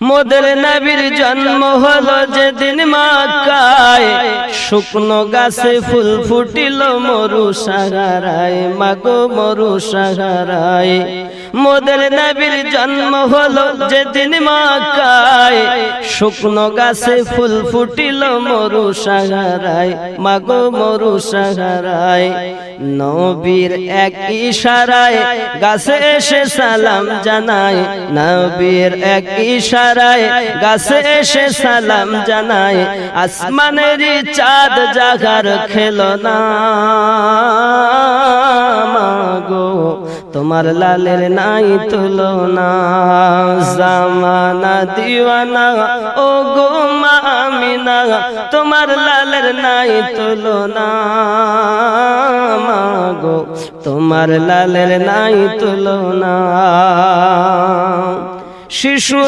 মোদের নবীর জন্ম হলো যেদিন মক্কায়, শুকনো গাছে ফুল ফুটিল মরু সাহারায়, মাগো মরু সাহারায়। মোদের নবীর জন্ম হলো যেদিন মক্কায়, শুকনো গাছে ফুল ফুটিল মরু সাহারায়, মাগো মরু সাহারায়। নবীর এক ইশারায় গাছে এসে সালাম জানায়, নবীর এক ইশারায় গাছে এসে সালাম জানায়। আসমানের চাঁদ জাগার খেলনা, মাগো তোমার লালের নাই তুলনা। জামানা দিওয়ানা ও গো মা আমিনা, তোমার লালের নাই তুলনা, মাগো তোমার লালের নাই তুলনা। শিশু